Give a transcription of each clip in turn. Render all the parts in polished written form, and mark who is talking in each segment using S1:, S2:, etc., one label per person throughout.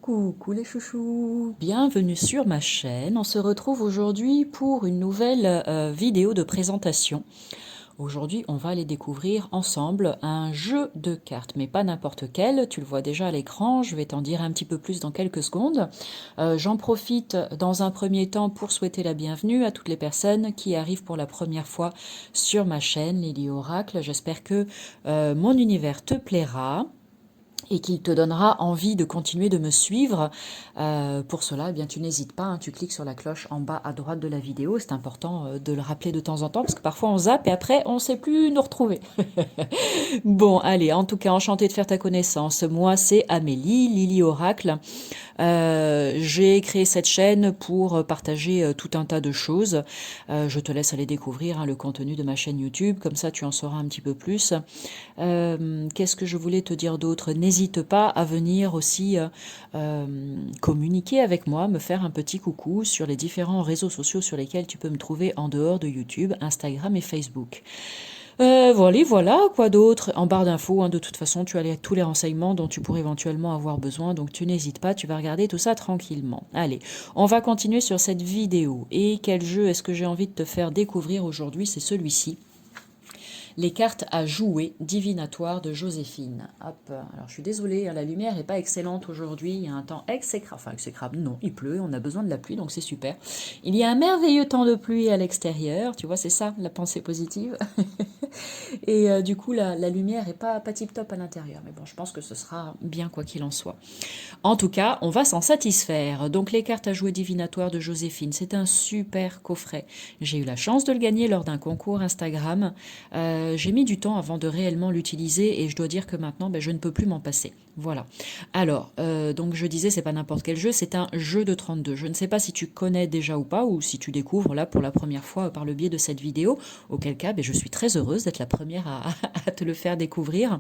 S1: Coucou les chouchous, bienvenue sur ma chaîne. On se retrouve aujourd'hui pour une nouvelle vidéo de présentation. Aujourd'hui, on va aller découvrir ensemble un jeu de cartes, mais pas n'importe quel. Tu le vois déjà à l'écran, je vais t'en dire un petit peu plus dans quelques secondes. J'en profite dans un premier temps pour souhaiter la bienvenue à toutes les personnes qui arrivent pour la première fois sur ma chaîne, Lily Oracle. J'espère que mon univers te plaira et qu'il te donnera envie de continuer de me suivre. Pour cela, eh bien, tu n'hésites pas, hein, tu cliques sur la cloche en bas à droite de la vidéo. C'est important de le rappeler de temps en temps parce que parfois on zappe et après on ne sait plus nous retrouver. Bon, allez, en tout cas, enchantée de faire ta connaissance. Moi, c'est Amélie, Lily Oracle. J'ai créé cette chaîne pour partager tout un tas de choses. Je te laisse aller découvrir le contenu de ma chaîne YouTube, comme ça tu en sauras un petit peu plus. Qu'est-ce que je voulais te dire d'autre? N'hésite pas à venir aussi communiquer avec moi, me faire un petit coucou sur les différents réseaux sociaux sur lesquels tu peux me trouver en dehors de YouTube, Instagram et Facebook. Voilà, quoi d'autre? En barre d'infos, hein, de toute façon, tu as tous les renseignements dont tu pourrais éventuellement avoir besoin, donc tu n'hésites pas, tu vas regarder tout ça tranquillement. Allez, on va continuer sur cette vidéo. Et quel jeu est-ce que j'ai envie de te faire découvrir aujourd'hui? C'est celui-ci. Les cartes à jouer divinatoires de Joséphine. Hop. Alors je suis désolée, la lumière n'est pas excellente aujourd'hui. Il y a un temps exécrable. Enfin, exécrable, non, il pleut, on a besoin de la pluie, donc c'est super. Il y a un merveilleux temps de pluie à l'extérieur. Tu vois, c'est ça, la pensée positive. Et du coup, la lumière n'est pas tip-top à l'intérieur. Mais bon, je pense que ce sera bien quoi qu'il en soit. En tout cas, on va s'en satisfaire. Donc les cartes à jouer divinatoires de Joséphine, c'est un super coffret. J'ai eu la chance de le gagner lors d'un concours Instagram. J'ai mis du temps avant de réellement l'utiliser et je dois dire que maintenant, je ne peux plus m'en passer. Voilà. Alors, donc je disais, c'est pas n'importe quel jeu, c'est un jeu de 32. Je ne sais pas si tu connais déjà ou pas, ou si tu découvres là pour la première fois par le biais de cette vidéo, auquel cas, je suis très heureuse d'être la première à te le faire découvrir.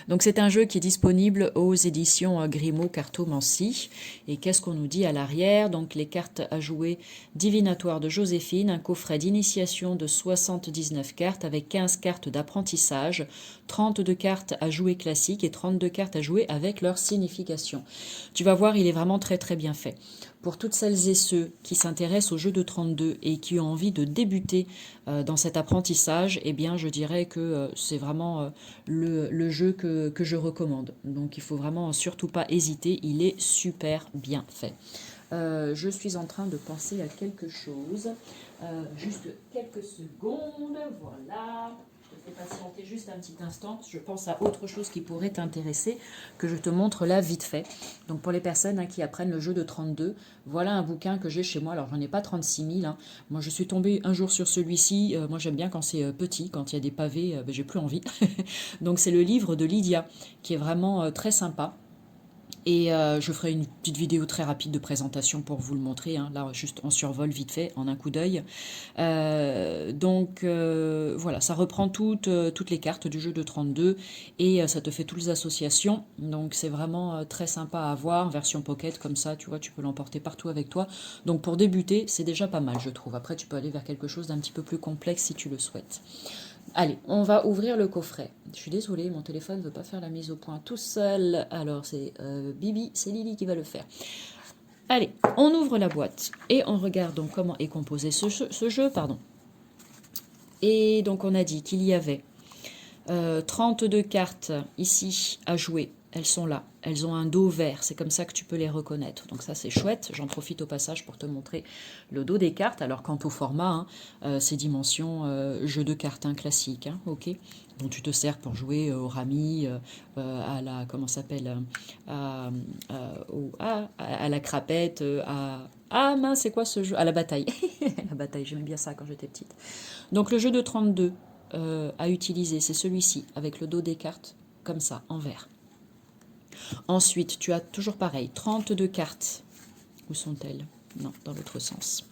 S1: Donc c'est un jeu qui est disponible aux éditions Grimaud Cartomancie. Et qu'est-ce qu'on nous dit à l'arrière? Donc les cartes à jouer divinatoires de Joséphine, un coffret d'initiation de 79 cartes avec 15 cartes d'apprentissage, 32 cartes à jouer classiques et 32 cartes à jouer avec leur signification. Tu vas voir, il est vraiment très très bien fait. Pour toutes celles et ceux qui s'intéressent au jeu de 32 et qui ont envie de débuter dans cet apprentissage, eh bien je dirais que c'est vraiment le jeu que je recommande. Donc il faut vraiment surtout pas hésiter, il est super bien fait. Je suis en train de penser à quelque chose. Juste quelques secondes, voilà. Je te fais patienter juste un petit instant. Je pense à autre chose qui pourrait t'intéresser, que je te montre là vite fait. Donc pour les personnes qui apprennent le jeu de 32, voilà un bouquin que j'ai chez moi. Alors j'en ai pas 36 000. Moi je suis tombée un jour sur celui-ci. Moi j'aime bien quand c'est petit, quand il y a des pavés, j'ai plus envie. Donc c'est le livre de Lydia, qui est vraiment très sympa. Et je ferai une petite vidéo très rapide de présentation pour vous le montrer, là juste en survol vite fait, en un coup d'œil. Voilà, ça reprend toutes les cartes du jeu de 32 et ça te fait toutes les associations. Donc c'est vraiment très sympa à avoir, version pocket comme ça, tu vois, tu peux l'emporter partout avec toi. Donc pour débuter, c'est déjà pas mal je trouve. Après tu peux aller vers quelque chose d'un petit peu plus complexe si tu le souhaites. Allez, on va ouvrir le coffret. Je suis désolée, mon téléphone ne veut pas faire la mise au point tout seul. Alors c'est Bibi, c'est Lily qui va le faire. Allez, on ouvre la boîte et on regarde donc comment est composé ce jeu. Et donc on a dit qu'il y avait 32 cartes ici à jouer. Elles sont là. Elles ont un dos vert. C'est comme ça que tu peux les reconnaître. Donc ça, c'est chouette. J'en profite au passage pour te montrer le dos des cartes. Alors, quant au format, c'est dimension jeu de cartes classique. Ok, dont tu te sers pour jouer au rami, à la... Comment ça s'appelle à la crapette, Ah mince, c'est quoi ce jeu? À la bataille. La bataille, j'aimais bien ça quand j'étais petite. Donc le jeu de 32 à utiliser, c'est celui-ci, avec le dos des cartes, comme ça, en vert. Ensuite, tu as toujours pareil, 32 cartes. Où sont-elles? Non, dans l'autre sens.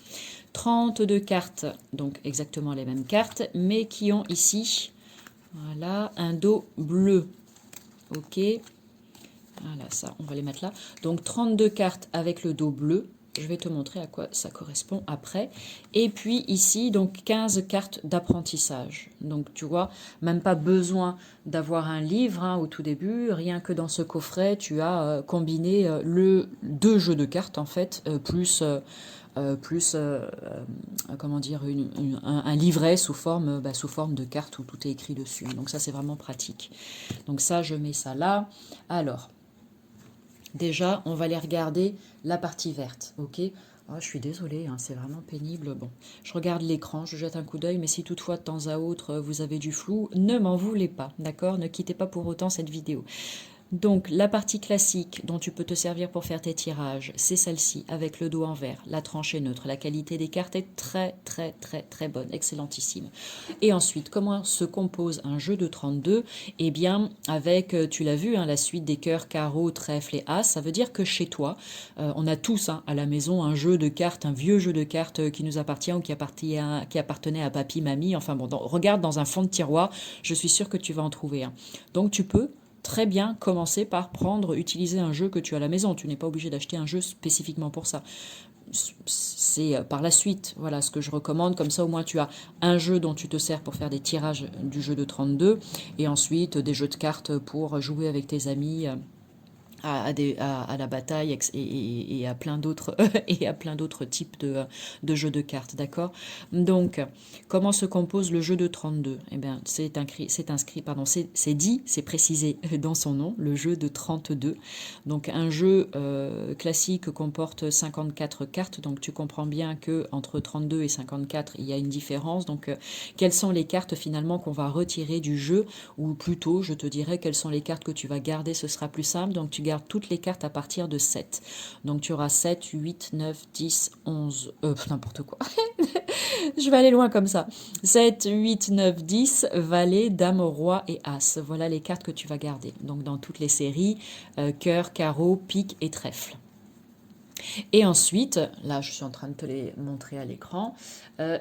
S1: 32 cartes, donc exactement les mêmes cartes, mais qui ont ici, voilà, un dos bleu. Ok. Voilà, ça, on va les mettre là. Donc 32 cartes avec le dos bleu. Je vais te montrer à quoi ça correspond après. Et puis ici, donc 15 cartes d'apprentissage. Donc tu vois, même pas besoin d'avoir un livre au tout début. Rien que dans ce coffret, tu as combiné deux jeux de cartes en fait, comment dire, un livret sous forme de carte où tout est écrit dessus. Donc ça, c'est vraiment pratique. Donc ça, je mets ça là. Alors, déjà, on va aller regarder la partie verte, ok? Oh, je suis désolée, c'est vraiment pénible. Bon, je regarde l'écran, je jette un coup d'œil, mais si toutefois de temps à autre vous avez du flou, ne m'en voulez pas, d'accord? Ne quittez pas pour autant cette vidéo. Donc, la partie classique dont tu peux te servir pour faire tes tirages, c'est celle-ci, avec le dos en vert. La tranche est neutre. La qualité des cartes est très, très, très, très bonne, excellentissime. Et ensuite, comment se compose un jeu de 32? Eh bien, avec, tu l'as vu, la suite des cœurs, carreaux, trèfle et as. Ça veut dire que chez toi, on a tous à la maison un jeu de cartes, un vieux jeu de cartes qui nous appartient ou qui appartenait à papy, mamie. Enfin bon, regarde dans un fond de tiroir, je suis sûre que tu vas en trouver un. Donc, tu peux très bien commencer par utiliser un jeu que tu as à la maison. Tu n'es pas obligé d'acheter un jeu spécifiquement pour ça. C'est par la suite, voilà ce que je recommande. Comme ça, au moins, tu as un jeu dont tu te sers pour faire des tirages du jeu de 32 et ensuite des jeux de cartes pour jouer avec tes amis. À la bataille et à plein d'autres et à plein d'autres types de jeux de cartes, d'accord? Donc, comment se compose le jeu de 32? Eh bien, c'est dit, c'est précisé dans son nom, le jeu de 32. Donc, un jeu classique comporte 54 cartes, donc tu comprends bien que entre 32 et 54, il y a une différence. Donc, quelles sont les cartes finalement qu'on va retirer du jeu, ou plutôt, je te dirais, quelles sont les cartes que tu vas garder, ce sera plus simple. Donc, tu gardes toutes les cartes à partir de 7. Donc tu auras 7, 8, 9, 10, 11... n'importe quoi. Je vais aller loin comme ça. 7, 8, 9, 10, valet, dame, roi et as. Voilà les cartes que tu vas garder. Donc dans toutes les séries, cœur, carreau, pique et trèfle. Et ensuite, là je suis en train de te les montrer à l'écran,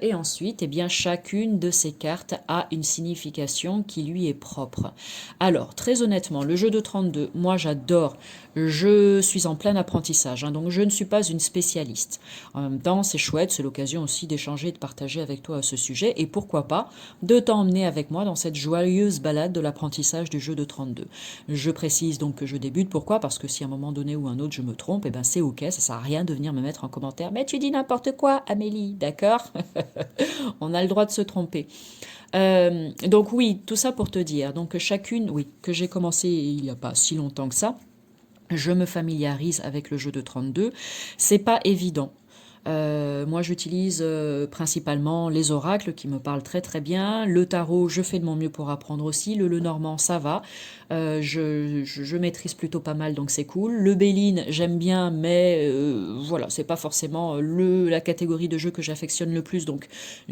S1: et ensuite, eh bien, chacune de ces cartes a une signification qui lui est propre. Alors, très honnêtement, le jeu de 32, moi j'adore, je suis en plein apprentissage, donc je ne suis pas une spécialiste. En même temps, c'est chouette, c'est l'occasion aussi d'échanger et de partager avec toi à ce sujet, et pourquoi pas de t'emmener avec moi dans cette joyeuse balade de l'apprentissage du jeu de 32. Je précise donc que je débute, pourquoi? Parce que si à un moment donné ou un autre je me trompe, eh ben c'est ok, ça sert à rien de venir me mettre en commentaire. Mais tu dis n'importe quoi, Amélie, d'accord? On a le droit de se tromper. Donc oui, tout ça pour te dire. Donc chacune, oui, que j'ai commencé il n'y a pas si longtemps que ça. Je me familiarise avec le jeu de 32. C'est pas évident. Moi, j'utilise principalement les oracles qui me parlent très très bien. Le tarot, je fais de mon mieux pour apprendre aussi. Le Lenormand, ça va. Je maîtrise plutôt pas mal, donc c'est cool. Le Béline, j'aime bien, mais voilà, c'est pas forcément la catégorie de jeu que j'affectionne le plus, donc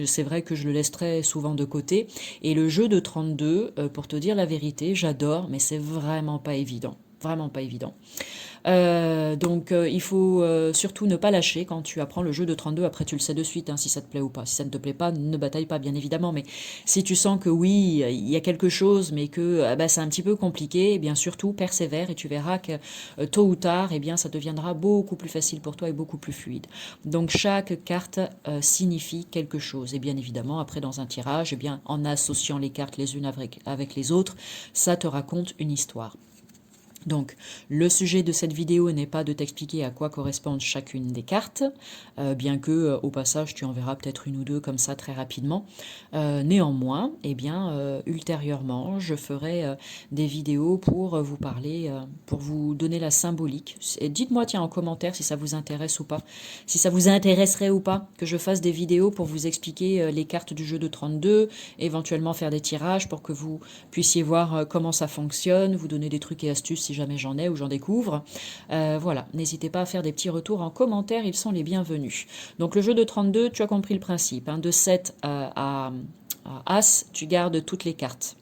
S1: c'est vrai que je le laisse très souvent de côté. Et le jeu de 32, pour te dire la vérité, j'adore, mais c'est vraiment pas évident. Vraiment pas évident. Donc il faut surtout ne pas lâcher quand tu apprends le jeu de 32. Après tu le sais de suite si ça te plaît ou pas. Si ça ne te plaît pas, ne bataille pas bien évidemment. Mais si tu sens que oui, il y a quelque chose mais que c'est un petit peu compliqué, eh bien surtout persévère et tu verras que tôt ou tard, eh bien ça deviendra beaucoup plus facile pour toi et beaucoup plus fluide. Donc chaque carte signifie quelque chose. Et bien évidemment après dans un tirage, eh bien en associant les cartes les unes avec les autres, ça te raconte une histoire. Donc, le sujet de cette vidéo n'est pas de t'expliquer à quoi correspondent chacune des cartes, bien que au passage tu en verras peut-être une ou deux comme ça très rapidement. Néanmoins, eh bien, ultérieurement, je ferai des vidéos pour vous parler, pour vous donner la symbolique. Et dites-moi, tiens, en commentaire si ça vous intéresse ou pas, si ça vous intéresserait ou pas que je fasse des vidéos pour vous expliquer les cartes du jeu de 32, éventuellement faire des tirages pour que vous puissiez voir comment ça fonctionne, vous donner des trucs et astuces si jamais j'en ai ou j'en découvre. Voilà, n'hésitez pas à faire des petits retours en commentaire, ils sont les bienvenus. Donc le jeu de 32, tu as compris le principe. De 7 à As, tu gardes toutes les cartes.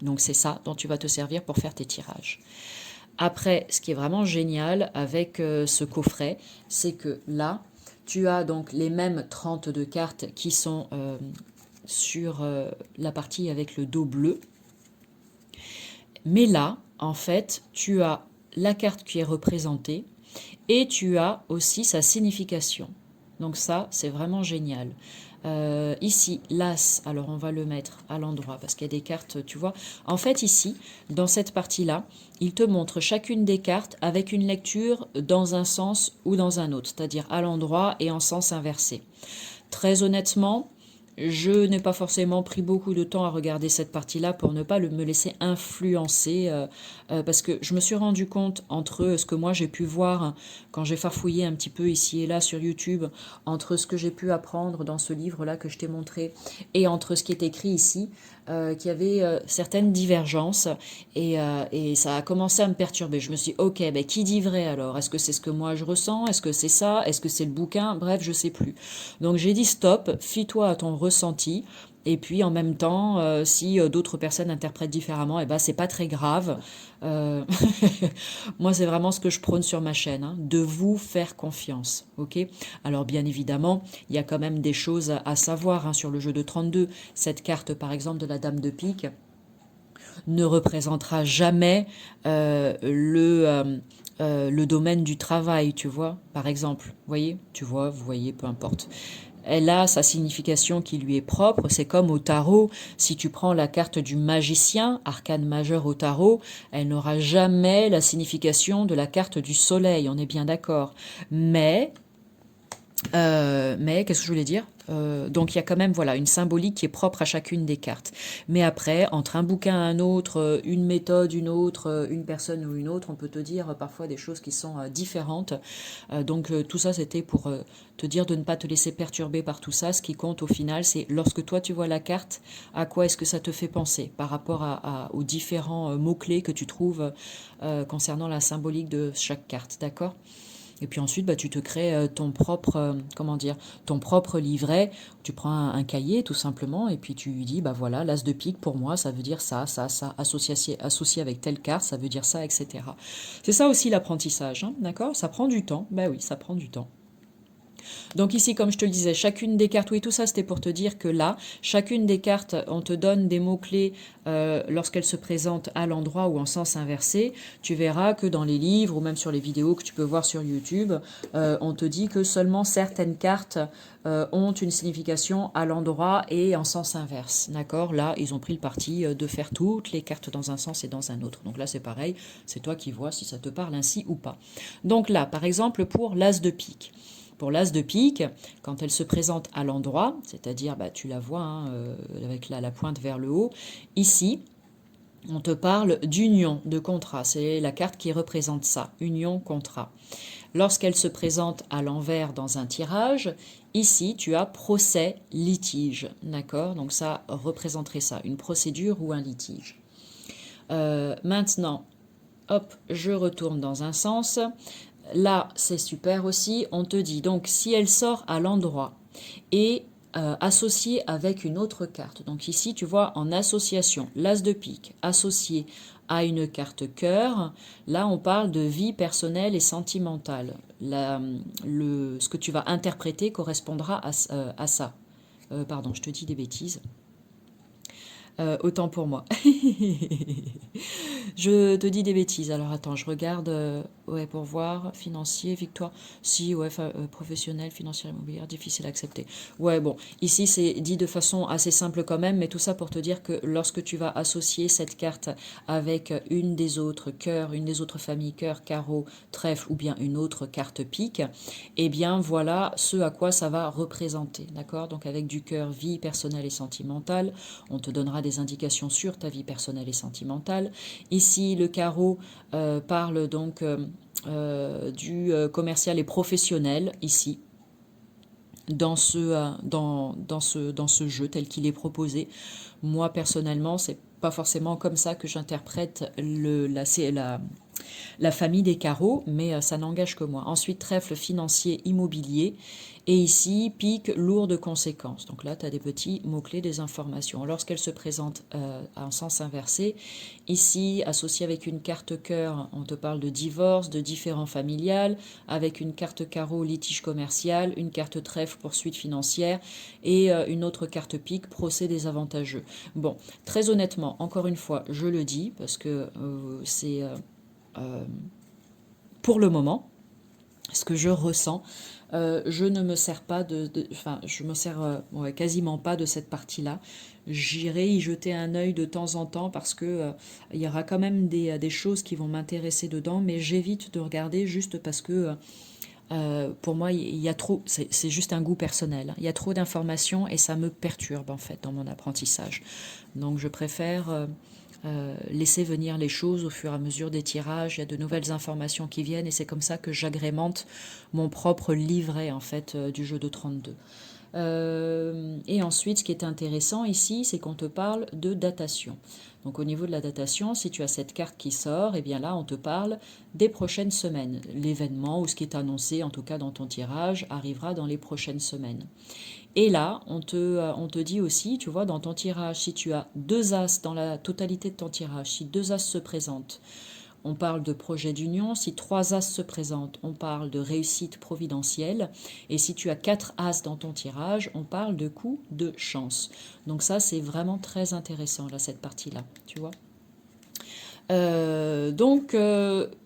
S1: Donc c'est ça dont tu vas te servir pour faire tes tirages. Après, ce qui est vraiment génial avec ce coffret, c'est que là, tu as donc les mêmes 32 cartes qui sont sur la partie avec le dos bleu. Mais là, en fait, tu as la carte qui est représentée et tu as aussi sa signification. Donc ça, c'est vraiment génial. Ici, l'As, alors on va le mettre à l'endroit parce qu'il y a des cartes, tu vois. En fait, ici, dans cette partie-là, il te montre chacune des cartes avec une lecture dans un sens ou dans un autre, c'est-à-dire à l'endroit et en sens inversé. Très honnêtement, je n'ai pas forcément pris beaucoup de temps à regarder cette partie-là pour ne pas me laisser influencer, parce que je me suis rendu compte entre ce que moi j'ai pu voir quand j'ai farfouillé un petit peu ici et là sur YouTube, entre ce que j'ai pu apprendre dans ce livre-là que je t'ai montré et entre ce qui est écrit ici, qu'il y avait certaines divergences et ça a commencé à me perturber. Je me suis dit, ok, ben, qui dit vrai alors? Est-ce que c'est ce que moi je ressens? Est-ce que c'est ça? Est-ce que c'est le bouquin? Bref, je sais plus. Donc j'ai dit stop, fie-toi à ton ressenti. Et puis en même temps, si d'autres personnes interprètent différemment, eh ben c'est pas très grave. Euh, Moi, c'est vraiment ce que je prône sur ma chaîne, hein, de vous faire confiance, ok? Alors bien évidemment, il y a quand même des choses à savoir hein, sur le jeu de 32. Cette carte, par exemple, de la Dame de Pique ne représentera jamais le domaine du travail, tu vois, par exemple. Vous voyez? Tu vois, vous voyez, peu importe. Elle a sa signification qui lui est propre. C'est comme au tarot. Si tu prends la carte du magicien, arcane majeur au tarot, elle n'aura jamais la signification de la carte du soleil. On est bien d'accord. Mais qu'est-ce que je voulais dire? Donc il y a quand même voilà une symbolique qui est propre à chacune des cartes. Mais après, entre un bouquin et un autre, une méthode, une autre, une personne ou une autre, on peut te dire parfois des choses qui sont différentes. Donc tout ça, c'était pour te dire de ne pas te laisser perturber par tout ça. Ce qui compte au final, c'est lorsque toi tu vois la carte, à quoi est-ce que ça te fait penser par rapport aux différents mots-clés que tu trouves concernant la symbolique de chaque carte. D'accord? Et puis ensuite, bah, tu te crées ton propre, comment dire, ton propre livret. Tu prends un cahier tout simplement et puis tu lui dis, bah voilà, l'as de pique pour moi, ça veut dire ça, ça, ça, associé avec telle carte, ça veut dire ça, etc. C'est ça aussi l'apprentissage, hein, d'accord? Ça prend du temps. Bah oui, ça prend du temps. Donc ici, comme je te le disais, chacune des cartes, oui, tout ça c'était pour te dire que là, chacune des cartes, on te donne des mots-clés lorsqu'elles se présentent à l'endroit ou en sens inversé. Tu verras que dans les livres ou même sur les vidéos que tu peux voir sur YouTube, on te dit que seulement certaines cartes ont une signification à l'endroit et en sens inverse. D'accord? Là, ils ont pris le parti de faire toutes les cartes dans un sens et dans un autre. Donc là, c'est pareil, c'est toi qui vois si ça te parle ainsi ou pas. Donc là, par exemple, pour l'as de pique. Pour l'as de pique, quand elle se présente à l'endroit, c'est-à-dire bah, tu la vois hein, avec la pointe vers le haut, ici, on te parle d'union, de contrat. C'est la carte qui représente ça, union, contrat. Lorsqu'elle se présente à l'envers dans un tirage, ici, tu as procès, litige. D'accord? Donc ça représenterait ça, une procédure ou un litige. Maintenant, hop, je retourne dans un sens. Là, c'est super aussi. On te dit donc si elle sort à l'endroit et associée avec une autre carte. Donc ici, tu vois, en association, l'as de pique associé à une carte cœur, là, on parle de vie personnelle et sentimentale. Ce que tu vas interpréter correspondra à ça. Pardon, je te dis des bêtises. Autant pour moi. Je te dis des bêtises. Alors attends, je regarde. Ouais, pour voir. Financier, victoire. Si, ouais, professionnel, financière, immobilière, difficile à accepter. Ouais, bon. Ici, c'est dit de façon assez simple quand même, mais tout ça pour te dire que lorsque tu vas associer cette carte avec une des autres cœurs, une des autres familles cœur, carreau, trèfle ou bien une autre carte pique, eh bien voilà ce à quoi ça va représenter. D'accord? Donc avec du cœur, vie personnelle et sentimentale, on te donnera des indications sur ta vie personnelle et sentimentale. Ici, le carreau parle donc du commercial et professionnel, ici, dans ce jeu tel qu'il est proposé. Moi, personnellement, c'est pas forcément comme ça que j'interprète la famille des carreaux, mais ça n'engage que moi. Ensuite, trèfle financier immobilier. Et ici, pique lourd de conséquences. Donc là, tu as des petits mots-clés, des informations. Lorsqu'elle se présente en sens inversé, ici, associé avec une carte cœur, on te parle de divorce, de différend familial, avec une carte carreau, litige commercial, une carte trèfle, poursuite financière, et une autre carte pique, procès désavantageux. Bon, très honnêtement, encore une fois, je le dis, parce que c'est pour le moment, ce que je ressens. Je ne me sers pas enfin, je me sers ouais, quasiment pas de cette partie-là. J'irai y jeter un œil de temps en temps parce que il y aura quand même des choses qui vont m'intéresser dedans, mais j'évite de regarder juste parce que pour moi, il y a trop, c'est juste un goût personnel. Il y a trop d'informations et ça me perturbe en fait dans mon apprentissage. Donc je préfère laisser venir les choses au fur et à mesure des tirages. Il y a de nouvelles informations qui viennent et c'est comme ça que j'agrémente mon propre livret en fait du jeu de 32. Et ensuite, ce qui est intéressant ici, c'est qu'on te parle de datation. Donc au niveau de la datation, si tu as cette carte qui sort, et bien là, on te parle des prochaines semaines. L'événement ou ce qui est annoncé, en tout cas dans ton tirage, arrivera dans les prochaines semaines. Et là, on te dit aussi, tu vois, dans ton tirage, si tu as deux as dans la totalité de ton tirage, si deux as se présentent, on parle de projet d'union. Si trois as se présentent, on parle de réussite providentielle. Et si tu as quatre as dans ton tirage, on parle de coup de chance. Donc ça, c'est vraiment très intéressant, là, cette partie-là, tu vois.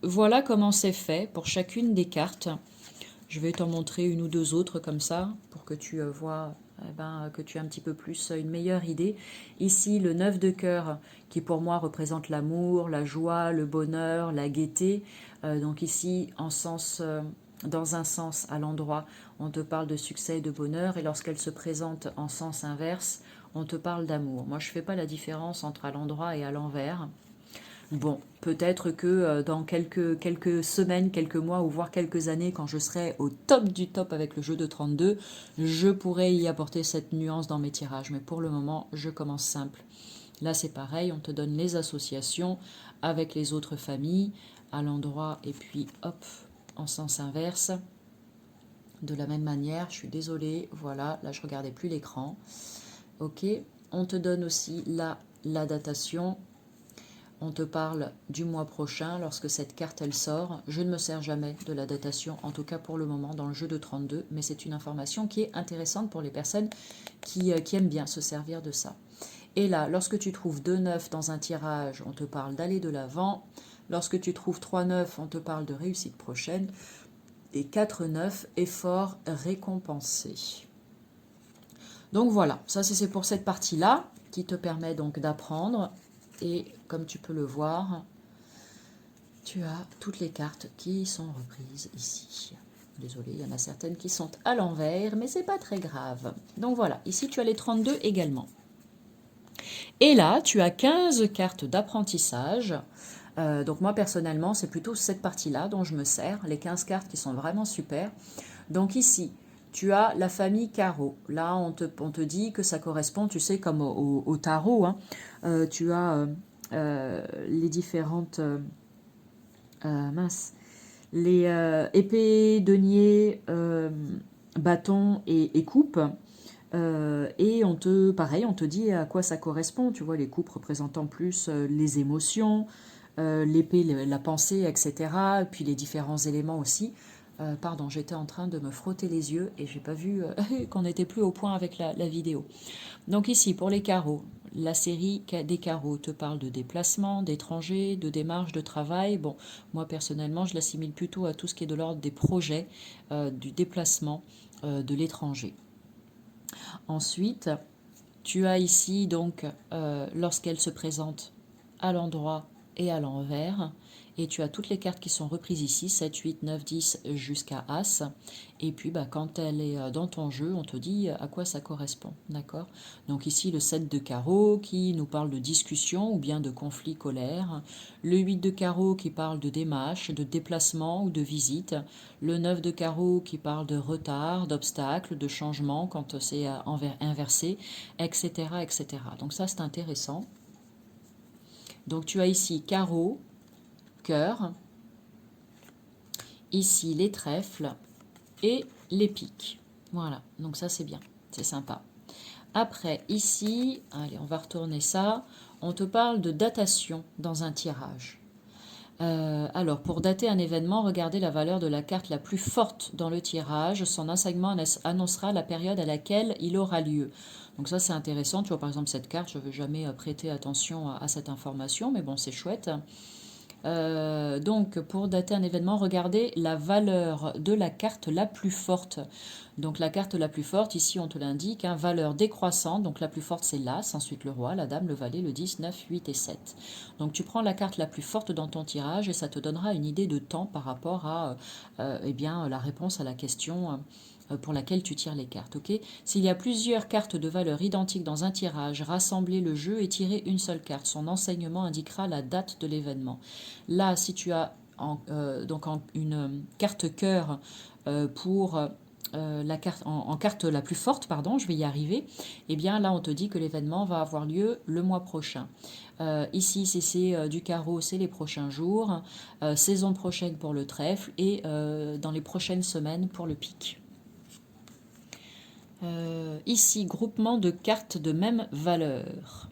S1: Voilà comment c'est fait pour chacune des cartes. Je vais t'en montrer une ou deux autres comme ça pour que tu vois que tu aies un petit peu plus une meilleure idée. Ici, le 9 de cœur qui pour moi représente l'amour, la joie, le bonheur, la gaieté. Donc ici, dans un sens, à l'endroit, on te parle de succès et de bonheur et lorsqu'elle se présente en sens inverse, on te parle d'amour. Moi, je ne fais pas la différence entre à l'endroit et à l'envers. Bon, peut-être que dans quelques semaines, quelques mois ou voire quelques années, quand je serai au top du top avec le jeu de 32, je pourrai y apporter cette nuance dans mes tirages. Mais pour le moment, je commence simple. Là, c'est pareil, on te donne les associations avec les autres familles à l'endroit et puis hop, en sens inverse. De la même manière, je suis désolée, voilà, là je regardais plus l'écran. Ok, on te donne aussi là la datation. On te parle du mois prochain lorsque cette carte elle sort. Je ne me sers jamais de la datation, en tout cas pour le moment dans le jeu de 32, mais c'est une information qui est intéressante pour les personnes qui aiment bien se servir de ça. Et là, lorsque tu trouves 2 9 dans un tirage, on te parle d'aller de l'avant. Lorsque tu trouves 3 9, on te parle de réussite prochaine. Et 4 9, effort récompensé. Donc voilà, ça c'est pour cette partie-là qui te permet donc d'apprendre. Et comme tu peux le voir, tu as toutes les cartes qui sont reprises ici. Désolée, il y en a certaines qui sont à l'envers, mais c'est pas très grave. Donc voilà, ici tu as les 32 également. Et là, tu as 15 cartes d'apprentissage. Donc moi personnellement, c'est plutôt cette partie-là dont je me sers, les 15 cartes qui sont vraiment super. Donc ici, tu as la famille Carreau. Là, on te dit que ça correspond, tu sais, comme au tarot. Hein. Tu as les différentes... les épées, deniers, bâtons et coupes. Et pareil, on te dit à quoi ça correspond. Tu vois, les coupes représentant plus les émotions, l'épée, la pensée, etc. Puis les différents éléments aussi. Pardon, j'étais en train de me frotter les yeux et j'ai pas vu qu'on n'était plus au point avec la vidéo. Donc ici, pour les carreaux, la série des carreaux te parle de déplacement, d'étrangers, de démarches, de travail. Bon, moi personnellement, je l'assimile plutôt à tout ce qui est de l'ordre des projets, du déplacement, de l'étranger. Ensuite, tu as ici donc lorsqu'elle se présente à l'endroit et à l'envers. Et tu as toutes les cartes qui sont reprises ici, 7, 8, 9, 10 jusqu'à As. Et puis quand elle est dans ton jeu, on te dit à quoi ça correspond. D'accord? Donc ici le 7 de carreau qui nous parle de discussion ou bien de conflit colère. Le 8 de carreau qui parle de démarche, de déplacement ou de visite. Le 9 de carreau qui parle de retard, d'obstacle, de changement quand c'est inversé, etc., etc. Donc ça c'est intéressant. Donc tu as ici carreau, cœur, ici les trèfles et les piques. Voilà, donc ça c'est bien, c'est sympa. Après, ici, allez, on va retourner ça. On te parle de datation dans un tirage. Alors, pour dater un événement, regardez la valeur de la carte la plus forte dans le tirage. Son enseignement annoncera la période à laquelle il aura lieu. Donc ça, c'est intéressant. Tu vois, par exemple, cette carte, je ne veux jamais prêter attention à cette information, mais bon, c'est chouette. Donc, pour dater un événement, regardez la valeur de la carte la plus forte. Donc, la carte la plus forte, ici, on te l'indique, hein, valeur décroissante. Donc, la plus forte, c'est l'As, ensuite le Roi, la Dame, le Valet, le 10, 9, 8 et 7. Donc, tu prends la carte la plus forte dans ton tirage et ça te donnera une idée de temps par rapport à eh bien, la réponse à la question pour laquelle tu tires les cartes. Okay, s'il y a plusieurs cartes de valeur identiques dans un tirage, rassemblez le jeu et tirez une seule carte. Son enseignement indiquera la date de l'événement. Là, si tu as une carte cœur pour la carte, en carte la plus forte, pardon, je vais y arriver, eh bien là on te dit que l'événement va avoir lieu le mois prochain. Ici, si c'est du carreau, c'est les prochains jours, saison prochaine pour le trèfle et dans les prochaines semaines pour le pic. Ici, groupement de cartes de même valeur.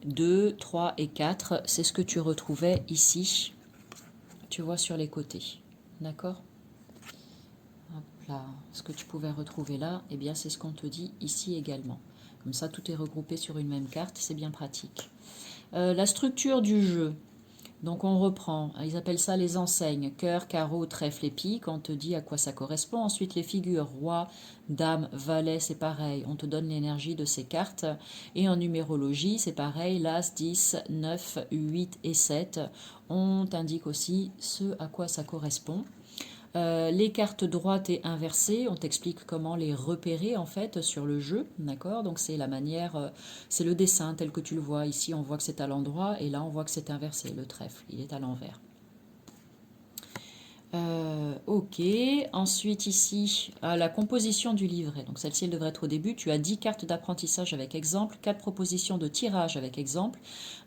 S1: 2, 3 et 4, c'est ce que tu retrouvais ici, tu vois, sur les côtés. D'accord ? Là, ce que tu pouvais retrouver là, eh bien, c'est ce qu'on te dit ici également. Comme ça, tout est regroupé sur une même carte, c'est bien pratique. La structure du jeu. Donc on reprend, ils appellent ça les enseignes, cœur, carreau, trèfle et pique, on te dit à quoi ça correspond. Ensuite les figures, roi, dame, valet, c'est pareil, on te donne l'énergie de ces cartes. Et en numérologie, c'est pareil, l'as, 10, 9, 8 et 7, on t'indique aussi ce à quoi ça correspond. Les cartes droites et inversées, on t'explique comment les repérer en fait sur le jeu, d'accord? Donc c'est la manière, c'est le dessin tel que tu le vois. Ici on voit que c'est à l'endroit et là on voit que c'est inversé, le trèfle, il est à l'envers. Ok, ensuite ici, la composition du livret. Donc celle-ci, elle devrait être au début. Tu as 10 cartes d'apprentissage avec exemple, 4 propositions de tirage avec exemple,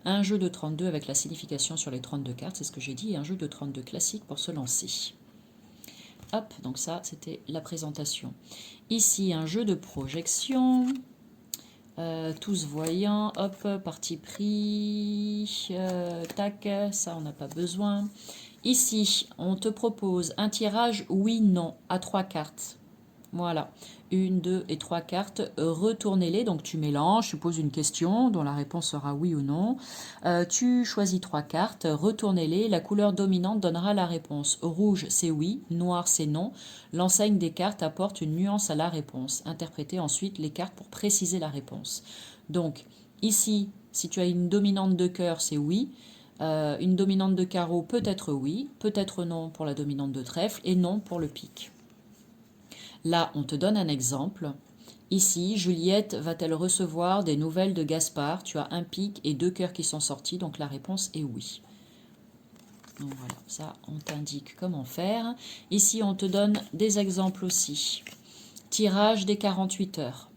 S1: un jeu de 32 avec la signification sur les 32 cartes, c'est ce que j'ai dit, et un jeu de 32 classique pour se lancer. Hop, donc ça, c'était la présentation. Ici, un jeu de projection. Tous voyants, hop, parti pris, tac, ça on n'a pas besoin. Ici, on te propose un tirage oui-non à 3 cartes. Voilà, 1, 2 et 3 cartes, retournez-les, donc tu mélanges, tu poses une question dont la réponse sera oui ou non. Tu choisis 3 cartes, retournez-les, la couleur dominante donnera la réponse. Rouge c'est oui, noir c'est non. L'enseigne des cartes apporte une nuance à la réponse. Interprétez ensuite les cartes pour préciser la réponse. Donc ici, si tu as une dominante de cœur, c'est oui. Une dominante de carreau peut être oui, peut être non pour la dominante de trèfle et non pour le pic. Là, on te donne un exemple. Ici, Juliette va-t-elle recevoir des nouvelles de Gaspard? Tu as un pic et 2 cœurs qui sont sortis, donc la réponse est oui. Donc voilà, ça, on t'indique comment faire. Ici, on te donne des exemples aussi. Tirage des 48 heures.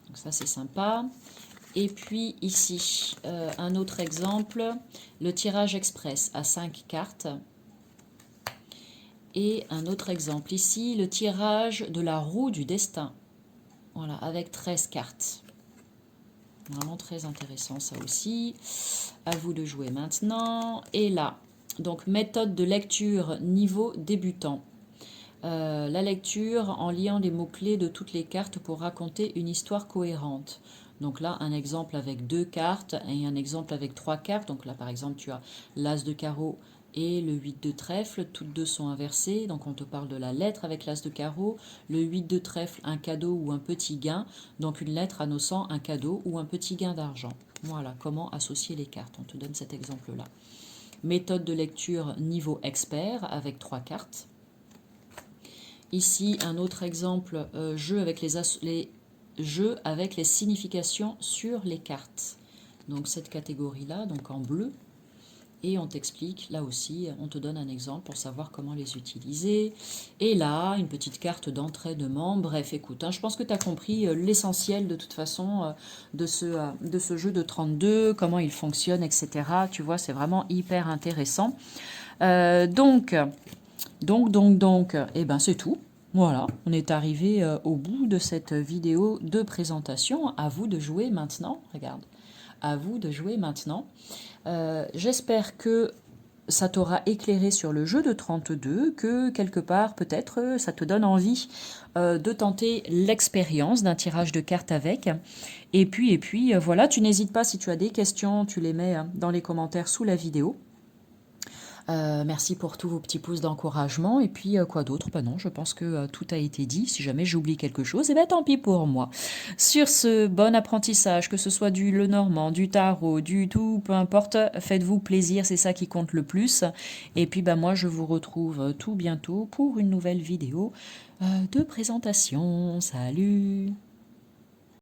S1: Donc ça, c'est sympa. Et puis ici, un autre exemple, le tirage express à 5 cartes. Et un autre exemple ici, le tirage de la roue du destin. Voilà, avec 13 cartes. Vraiment très intéressant ça aussi. À vous de jouer maintenant. Et là, donc méthode de lecture niveau débutant. La lecture en liant les mots-clés de toutes les cartes pour raconter une histoire cohérente. Donc là, un exemple avec 2 cartes et un exemple avec 3 cartes. Donc là, par exemple, tu as l'as de carreau et le 8 de trèfle. Toutes deux sont inversées. Donc on te parle de la lettre avec l'as de carreau. Le 8 de trèfle, un cadeau ou un petit gain. Donc une lettre annonçant un cadeau ou un petit gain d'argent. Voilà, comment associer les cartes. On te donne cet exemple-là. Méthode de lecture niveau expert avec 3 cartes. Ici, un autre exemple, jeu avec les jeux avec les significations sur les cartes. Donc cette catégorie-là, donc en bleu. Et on t'explique, là aussi, on te donne un exemple pour savoir comment les utiliser. Et là, une petite carte d'entraînement. Bref, écoute, hein, je pense que tu as compris l'essentiel de toute façon de ce jeu de 32, comment il fonctionne, etc. Tu vois, c'est vraiment hyper intéressant. Donc, eh ben c'est tout. Voilà, on est arrivé au bout de cette vidéo de présentation. À vous de jouer maintenant. Regarde, à vous de jouer maintenant. J'espère que ça t'aura éclairé sur le jeu de 32, que quelque part peut-être ça te donne envie de tenter l'expérience d'un tirage de cartes avec. Et puis voilà, tu n'hésites pas si tu as des questions, tu les mets dans les commentaires sous la vidéo. Merci pour tous vos petits pouces d'encouragement. Et puis, quoi d'autre? Bah non, je pense que tout a été dit. Si jamais j'oublie quelque chose, eh ben tant pis pour moi. Sur ce bon apprentissage, que ce soit du Lenormand, du tarot, du tout, peu importe, faites-vous plaisir, c'est ça qui compte le plus. Et puis, bah moi, je vous retrouve tout bientôt pour une nouvelle vidéo de présentation. Salut!